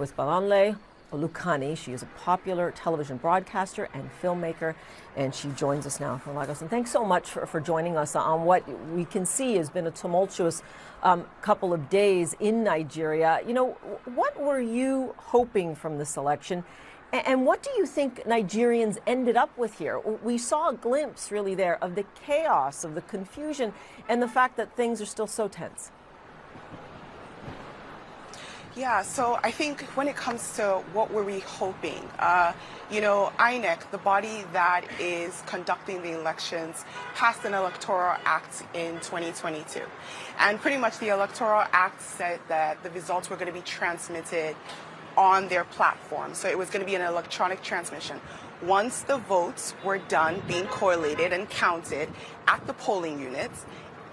with Balanle Olukani. She is a popular television broadcaster and filmmaker, and she joins us now from Lagos. And thanks so much for joining us on what we can see has been a tumultuous couple of days in Nigeria. You know, what were you hoping from this election? And what do you think Nigerians ended up with here? We saw a glimpse, really, there of the chaos, of the confusion, and the fact that things are still so tense. Yeah, so I think when it comes to what were we hoping, INEC, the body that is conducting the elections, passed an electoral act in 2022. And pretty much the electoral act said that the results were going to be transmitted on their platform. So it was going to be an electronic transmission. Once the votes were done being correlated and counted at the polling units,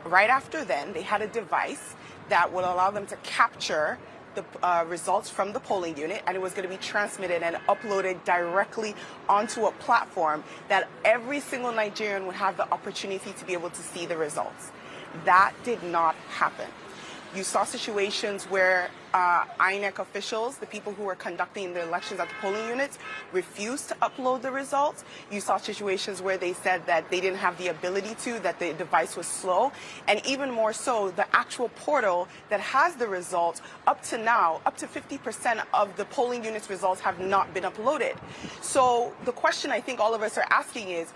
right after then, they had a device that would allow them to capture the results from the polling unit, and it was going to be transmitted and uploaded directly onto a platform that every single Nigerian would have the opportunity to be able to see the results. That did not happen. You saw situations where INEC officials, the people who were conducting the elections at the polling units, refused to upload the results. You saw situations where they said that they didn't have the ability to, that the device was slow. And even more so, the actual portal that has the results, up to now, up to 50% of the polling units' results have not been uploaded. So the question I think all of us are asking is,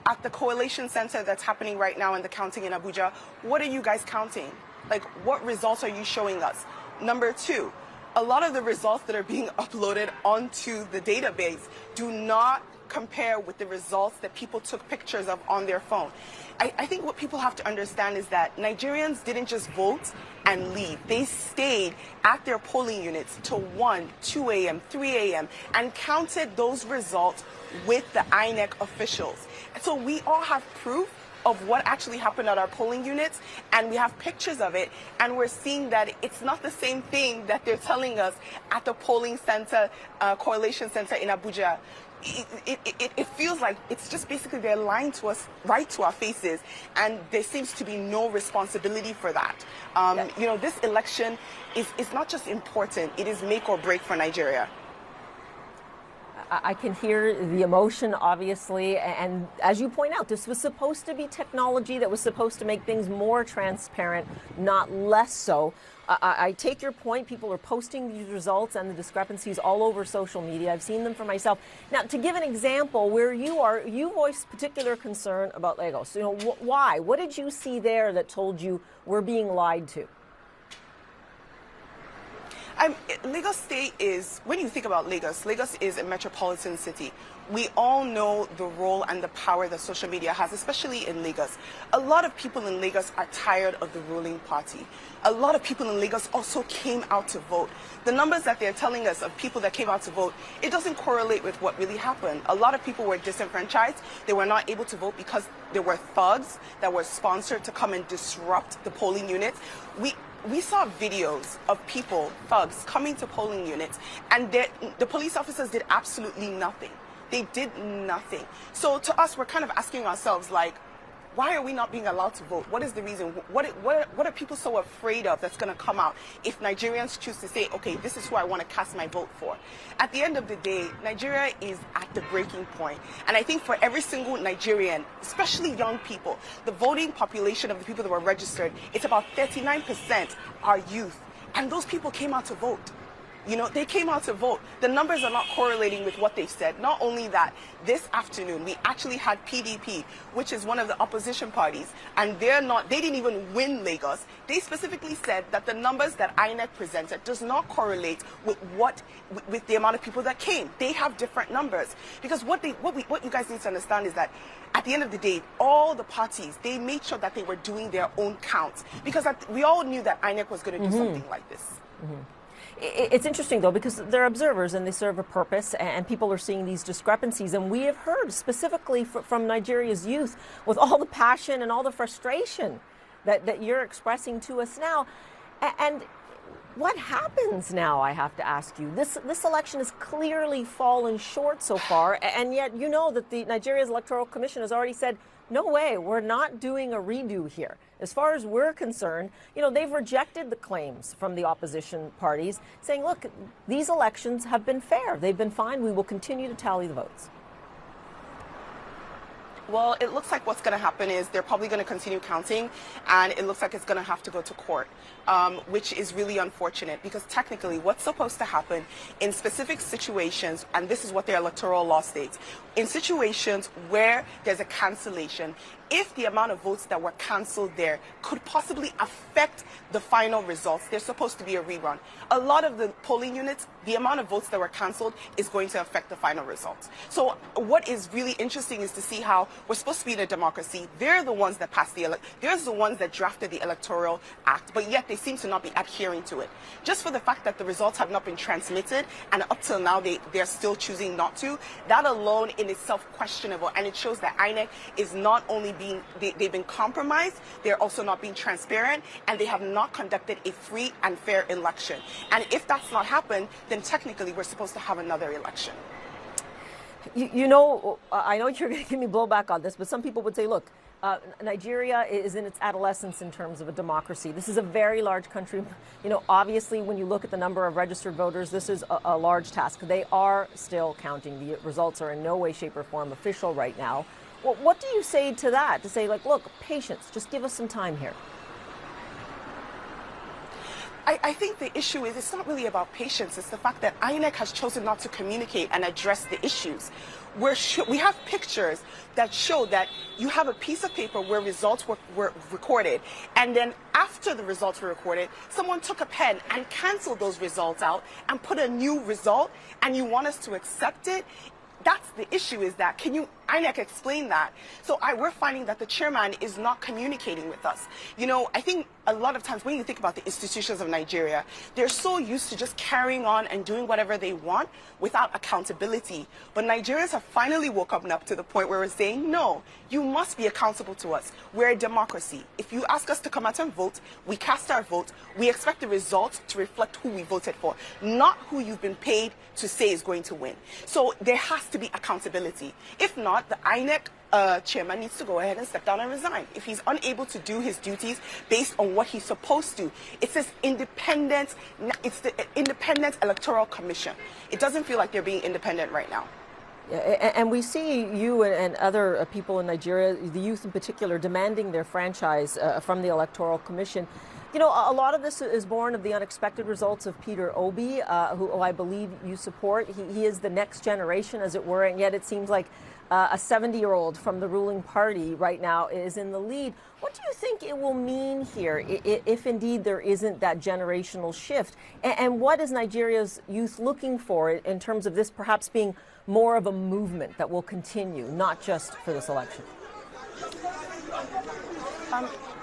at the coalition center that's happening right now in the counting in Abuja, what are you guys counting? Like, what results are you showing us? Number two, a lot of the results that are being uploaded onto the database do not compare with the results that people took pictures of on their phone. I think what people have to understand is that Nigerians didn't just vote and leave. They stayed at their polling units till 1, 2 a.m., 3 a.m. and counted those results with the INEC officials. And so we all have proof of what actually happened at our polling units, and we have pictures of it, and we're seeing that it's not the same thing that they're telling us at the polling center, correlation center in Abuja. It feels like it's just basically they're lying to us right to our faces, and there seems to be no responsibility for that. This election is not just important, it is make or break for Nigeria. I can hear the emotion, obviously, and as you point out, this was supposed to be technology that was supposed to make things more transparent, not less so. I take your point. People are posting these results and the discrepancies all over social media. I've seen them for myself. Now, to give an example, where you are, you voiced particular concern about Lagos. Why? What did you see there that told you we're being lied to? Lagos State is, when you think about Lagos, Lagos is a metropolitan city. We all know the role and the power that social media has, especially in Lagos. A lot of people in Lagos are tired of the ruling party. A lot of people in Lagos also came out to vote. The numbers that they're telling us of people that came out to vote, it doesn't correlate with what really happened. A lot of people were disenfranchised. They were not able to vote because there were thugs that were sponsored to come and disrupt the polling units. We saw videos of people, thugs, coming to polling units, and the police officers did absolutely nothing. They did nothing. So to us, we're kind of asking ourselves, like, why are we not being allowed to vote? What is the reason? What are people so afraid of that's going to come out if Nigerians choose to say, okay, this is who I want to cast my vote for? At the end of the day, Nigeria is at the breaking point. And I think for every single Nigerian, especially young people, the voting population of the people that were registered, it's about 39% are youth. And those people came out to vote. They came out to vote. The numbers are not correlating with what they've said. Not only that, this afternoon, we actually had PDP, which is one of the opposition parties, and they didn't even win Lagos. They specifically said that the numbers that INEC presented does not correlate with with the amount of people that came. They have different numbers. Because what you guys need to understand is that at the end of the day, all the parties, they made sure that they were doing their own counts. Because we all knew that INEC was going to do something like this. It's interesting, though, because they're observers and they serve a purpose, and people are seeing these discrepancies. And we have heard specifically from Nigeria's youth with all the passion and all the frustration that you're expressing to us now. And what happens now, I have to ask you? This election has clearly fallen short so far, and yet you know that the Nigeria's Electoral Commission has already said no way, we're not doing a redo here. As far as we're concerned, they've rejected the claims from the opposition parties saying, look, these elections have been fair. They've been fine. We will continue to tally the votes. Well, it looks like what's going to happen is they're probably going to continue counting, and it looks like it's going to have to go to court, which is really unfortunate because technically what's supposed to happen in specific situations, and this is what their electoral law states, in situations where there's a cancellation, if the amount of votes that were canceled there could possibly affect the final results, there's supposed to be a rerun. A lot of the polling units, the amount of votes that were canceled is going to affect the final results. So what is really interesting is to see how we're supposed to be in a democracy. They're the ones that passed they're the ones that drafted the Electoral Act, but yet they seem to not be adhering to it. Just for the fact that the results have not been transmitted, and up till now they're still choosing not to, that alone in itself questionable, and it shows that INEC is not only they've been compromised, they're also not being transparent, and they have not conducted a free and fair election. And if that's not happened, then technically we're supposed to have another election. I know you're going to give me blowback on this, but some people would say, look, Nigeria is in its adolescence in terms of a democracy. This is a very large country. Obviously, when you look at the number of registered voters, this is a large task. They are still counting. The results are in no way, shape, or form official right now. Well, what do you say to that? To say, like, look, patience, just give us some time here. I think the issue is it's not really about patience. It's the fact that INEC has chosen not to communicate and address the issues. We have pictures that show that you have a piece of paper where results were recorded, and then after the results were recorded, someone took a pen and canceled those results out and put a new result, and you want us to accept it? That's the issue, is that, can you, INEC, explain that? So we're finding that the chairman is not communicating with us. I think a lot of times when you think about the institutions of Nigeria, they're so used to just carrying on and doing whatever they want without accountability. But Nigerians have finally woken up to the point where we're saying, no, you must be accountable to us. We're a democracy. If you ask us to come out and vote, we cast our vote. We expect the results to reflect who we voted for, not who you've been paid to say is going to win. So there has to be accountability. If not, the INEC chairman needs to go ahead and step down and resign. If he's unable to do his duties based on what he's supposed to, it's the Independent Electoral Commission. It doesn't feel like they're being independent right now. Yeah, and we see you and other people in Nigeria, the youth in particular, demanding their franchise from the Electoral Commission. A lot of this is born of the unexpected results of Peter Obi, who I believe you support. He is the next generation, as it were, and yet it seems like a 70-year-old from the ruling party right now is in the lead. What do you think it will mean here if indeed there isn't that generational shift? And what is Nigeria's youth looking for in terms of this perhaps being more of a movement that will continue, not just for this election?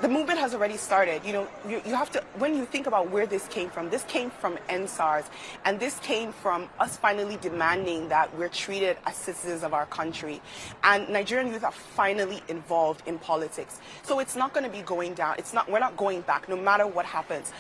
The movement has already started. You have to, when you think about where this came from NSARS, and this came from us finally demanding that we're treated as citizens of our country. And Nigerian youth are finally involved in politics. So it's not going to be going down. We're not going back, no matter what happens.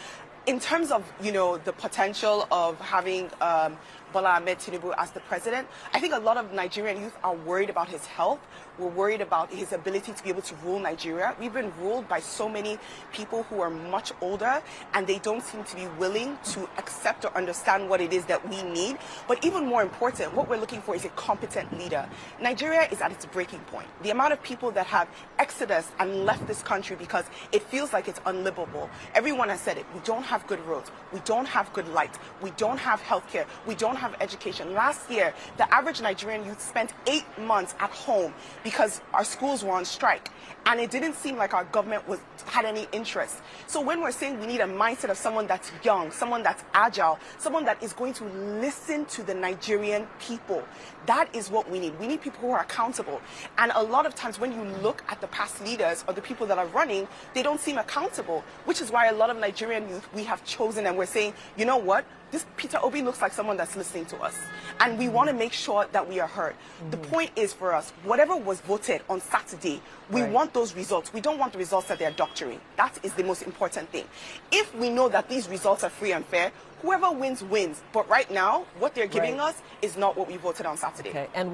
In terms of, the potential of having Bola Ahmed Tinubu as the president, I think a lot of Nigerian youth are worried about his health. We're worried about his ability to be able to rule Nigeria. We've been ruled by so many people who are much older, and they don't seem to be willing to accept or understand what it is that we need. But even more important, what we're looking for is a competent leader. Nigeria is at its breaking point. The amount of people that have exodus and left this country because it feels like it's unlivable. Everyone has said it. We don't have good roads. We don't have good light. We don't have healthcare. We don't have education. Last year, the average Nigerian youth spent 8 months at home because our schools were on strike. And it didn't seem like our government had any interest. So when we're saying we need a mindset of someone that's young, someone that's agile, someone that is going to listen to the Nigerian people, that is what we need. We need people who are accountable. And a lot of times when you look at the past leaders or the people that are running, they don't seem accountable, which is why a lot of Nigerian youth we have chosen, and we're saying, you know what? This Peter Obi looks like someone that's listening. listening to us. And we want to make sure that we are heard. The point is for us, whatever was voted on Saturday, we want those results. We don't want the results that they're doctoring. That is the most important thing. If we know that these results are free and fair, whoever wins, wins. But right now, what they're giving us is not what we voted on Saturday. Okay, and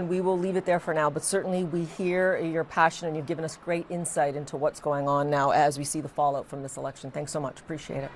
we will leave it there for now, but certainly we hear your passion, and you've given us great insight into what's going on now as we see the fallout from this election. Thanks so much. Appreciate it.